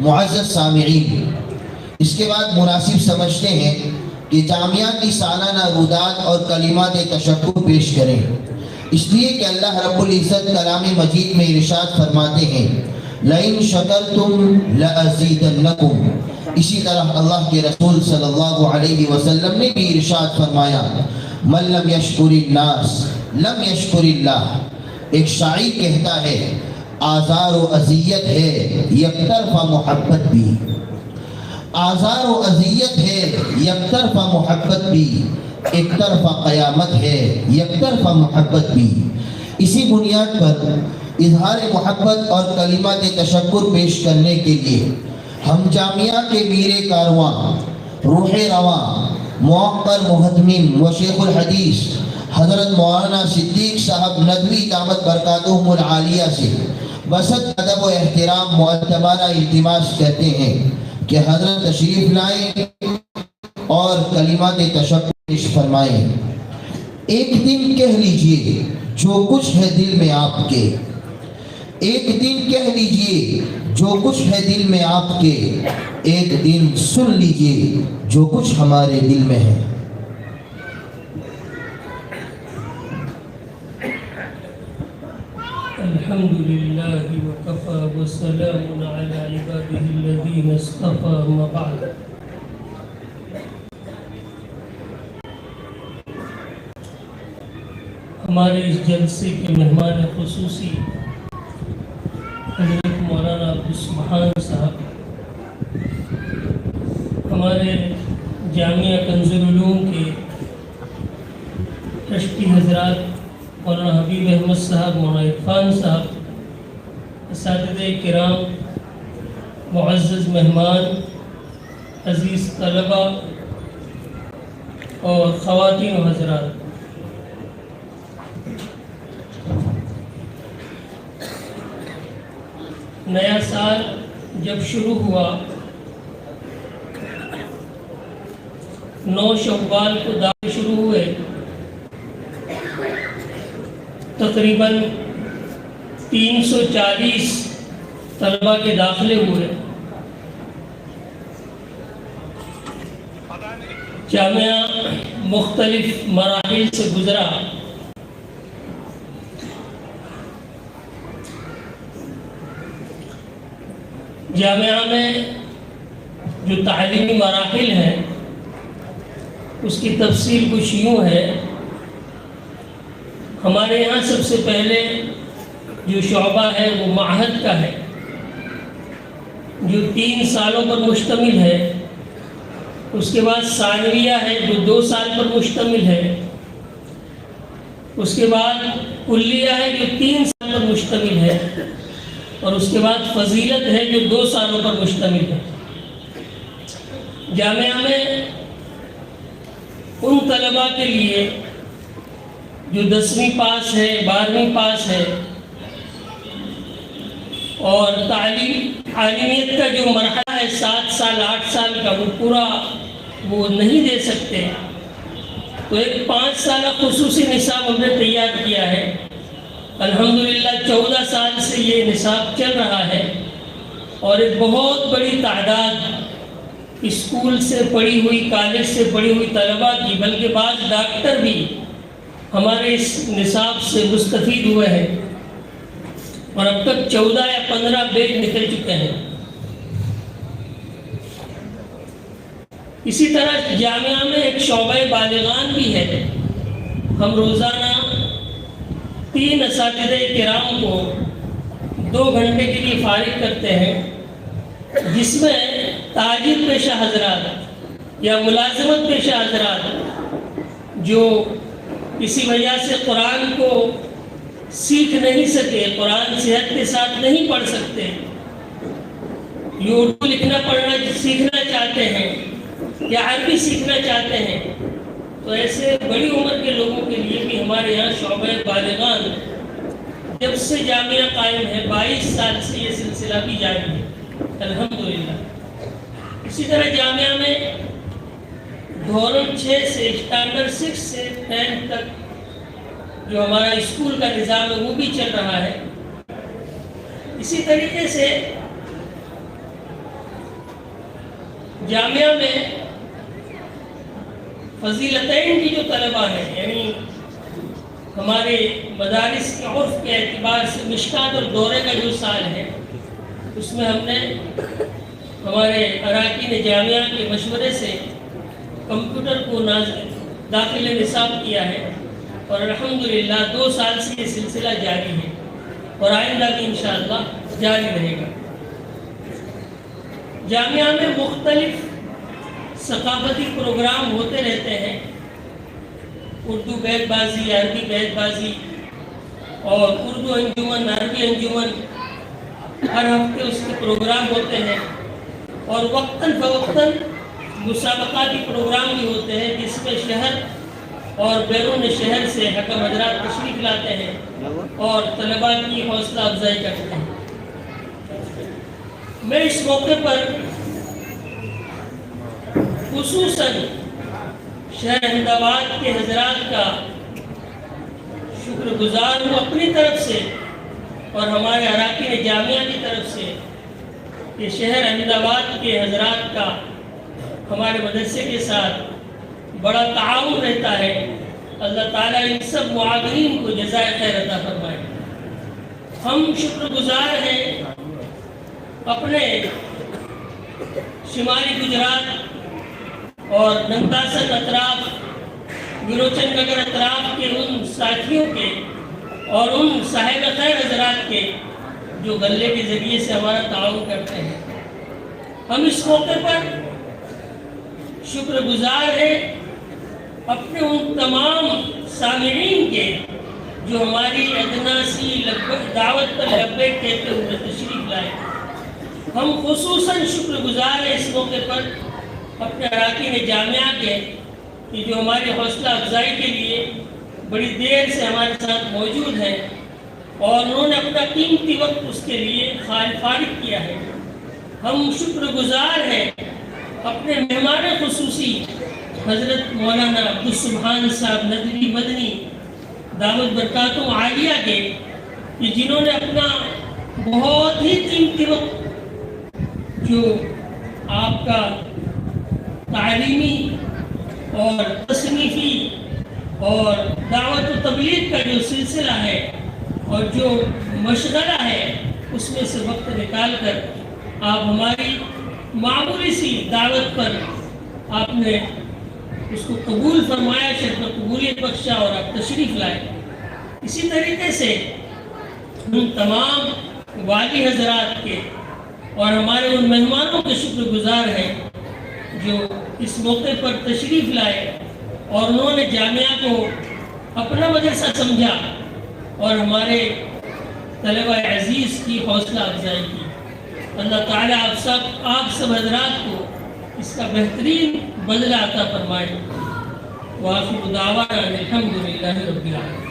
معزز سامعین، اس کے بعد مناسب سمجھتے ہیں کہ جامعہ کی سالانہ رودات اور کلمات تشکر پیش کریں، اس لیے کہ اللہ رب العزت کلام مجید میں ارشاد فرماتے ہیں لَإِن شَكَرْتُمْ لَأَزِيدَنَّكُمْ۔ اسی طرح اللہ کے رسول صلی اللہ علیہ وسلم نے بھی ارشاد فرمایا مَن لَمْ يَشْكُرِ النَّاسِ لَمْ يَشْكُرِ اللَّهِ۔ ایک شاعر کہتا ہے آزار و اذیت ہے یک طرفہ محبت بھی، آزار و اذیت ہے یک طرفہ محبت بھی، ایک طرفہ قیامت ہے یک طرفہ محبت بھی۔ اسی بنیاد پر اظہار محبت اور کلمات تشکر پیش کرنے کے لیے ہم جامعہ کے میر کارواں، روح رواں، موقر محتمم و شیخ الحدیث حضرت مولانا صدیق صاحب ندوی دامت برکاتہم العالیہ سے بسط ادب و احترام معتبرہ التماس کرتے ہیں کہ حضرت تشریف لائیں اور کلمات تشکر پیش فرمائیں۔ ایک دن کہہ لیجئے جو کچھ ہے دل میں آپ کے، ایک دن کہہ لیجئے جو کچھ ہے دل میں آپ کے، ایک دن سن لیجئے جو کچھ ہمارے دل میں ہے۔ الحمدللہ وکفی وسلام علی عبادہ الذین اصطفی، اما بعد۔ ہمارے اس جلسے کے مہمان خصوصی حضرت مولانا عبدالسبحان صاحب، ہمارے جامعہ کنز العلوم کے ٹرسٹی حضرات مولانا حبیب احمد صاحب، مولانا عرفان صاحب، اساتذہ کرام، معزز مہمان، عزیز طلبہ اور خواتین و حضرات، نیا سال جب شروع ہوا 9 شوال کو دعوے شروع ہوئے، تقریباً 340 طلبہ کے داخلے ہوئے۔ جامعہ مختلف مراحل سے گزرا۔ جامعہ میں جو تعلیمی مراحل ہیں اس کی تفصیل کچھ یوں ہے۔ ہمارے یہاں سب سے پہلے جو شعبہ ہے وہ معہد کا ہے، جو 3 سالوں پر مشتمل ہے۔ اس کے بعد ثانویہ ہے جو 2 سال پر مشتمل ہے۔ اس کے بعد کلیہ ہے جو 3 سال پر مشتمل ہے، اور اس کے بعد فضیلت ہے جو 2 سالوں پر مشتمل ہے۔ جامعہ میں ان طلباء کے لیے جو 10ویں پاس ہے، 12ویں پاس ہے اور عالمیت کا جو مرحلہ ہے 7 سال 8 سال کا، وہ پورا وہ نہیں دے سکتے، تو ایک 5 سالہ خصوصی نصاب ہم نے تیار کیا ہے۔ الحمدللہ 14 سال سے یہ نصاب چل رہا ہے، اور ایک بہت بڑی تعداد اسکول سے پڑھی ہوئی، کالج سے پڑھی ہوئی طلباء کی، بلکہ بعض ڈاکٹر بھی ہمارے اس نصاب سے مستفید ہوئے ہیں، اور اب تک 14 یا 15 بیچ نکل چکے ہیں۔ اسی طرح جامعہ میں ایک شعبہ بالغان بھی ہے۔ ہم روزانہ 3 اساتذہ کرام کو 2 گھنٹے کے لیے فارغ کرتے ہیں، جس میں تاجر پیشہ حضرات یا ملازمت پیشہ حضرات جو کسی وجہ سے قرآن کو سیکھ نہیں سکے، قرآن صحت کے ساتھ نہیں پڑھ سکتے، یہ اردو لکھنا پڑھنا سیکھنا چاہتے ہیں یا عربی سیکھنا چاہتے ہیں، تو ایسے بڑی عمر کے لوگوں کے لیے بھی ہمارے یہاں شعبہ بالغان جب سے جامعہ قائم ہے 22 سال سے یہ سلسلہ بھی جاری ہے الحمدللہ۔ اسی طرح جامعہ میں دھورن 6 سے اسٹینڈرڈ 6 سے 10 تک جو ہمارا اسکول کا نظام ہے وہ بھی چل رہا ہے۔ اسی طریقے سے جامعہ میں فضیلتین کی جو طلبہ ہیں، یعنی ہمارے مدارس کے عرف کے اعتبار سے مشکات اور دورے کا جو سال ہے، اس میں ہم نے ہمارے اراکین جامعہ کے مشورے سے کمپیوٹر کو داخل نصاب کیا ہے، اور الحمدللہ 2 سال سے یہ سلسلہ جاری ہے اور آئندہ بھی انشاءاللہ جاری رہے گا۔ جامعہ میں مختلف ثقافتی پروگرام ہوتے رہتے ہیں، اردو بیت بازی، عربی بیت بازی اور اردو انجمن، عربی انجمن، ہر ہفتے اس کے پروگرام ہوتے ہیں، اور وقتاً فوقتاً مسابقاتی پروگرام بھی ہوتے ہیں جس میں شہر اور بیرون شہر سے حکم حضرات تشریف لاتے ہیں اور طلباء کی حوصلہ افزائی کرتے ہیں۔ میں اس موقع پر خصوصاً شہر احمد آباد کے حضرات کا شکر گزار ہوں اپنی طرف سے اور ہمارے اراکین جامعہ کی طرف سے، کہ شہر احمد آباد کے حضرات کا ہمارے مدرسے کے ساتھ بڑا تعاون رہتا ہے۔ اللہ تعالیٰ ان سب معاونین کو جزائے خیر عطا فرمائے۔ ہم شکر گزار ہیں اپنے شمالی گجرات اور ننداسن اطراف، گروچن نگر اطراف کے ان ساتھیوں کے اور ان صاحب خیر حضرات کے جو غلے کے ذریعے سے ہمارا تعاون کرتے ہیں۔ ہم اس موقع پر شکر گزار ہیں اپنے ان تمام سامعین کے جو ہماری ادنا سی دعوت پر لبیک کہتے ہوئے تشریف لائے۔ ہم خصوصاً شکر گزار ہیں اس موقع پر اپنے اراکین جامعہ کے، کہ جو ہماری حوصلہ افزائی کے لیے بڑی دیر سے ہمارے ساتھ موجود ہیں اور انہوں نے اپنا قیمتی وقت اس کے لیے فارغ کیا ہے۔ ہم شکر گزار ہیں اپنے مہمان خصوصی حضرت مولانا عبدالسبحان صاحب ندوی مدنی دعوت برکاتہ عالیہ کے، کہ جنہوں نے اپنا بہت ہی قیمتی وقت جو آپ کا تعلیمی اور تصنیفی اور دعوت و تبلیغ کا جو سلسلہ ہے اور جو مشغلہ ہے، اس میں سے وقت نکال کر آپ ہماری معمولی سی دعوت پر آپ نے اس کو قبول فرمایا، شرف قبولیت بخشا اور آپ تشریف لائے۔ اسی طریقے سے ہم تمام والی حضرات کے اور ہمارے ان مہمانوں کے شکر گزار ہیں جو اس موقع پر تشریف لائے اور انہوں نے جامعہ کو اپنا مدرسہ سمجھا اور ہمارے طلبہ عزیز کی حوصلہ افزائی کی۔ اللہ تعالیٰ آپ سب حضرات کو اس کا بہترین بدلہ عطا فرمائے۔ وآخر دعوانا الحمدللہ رب العالمین۔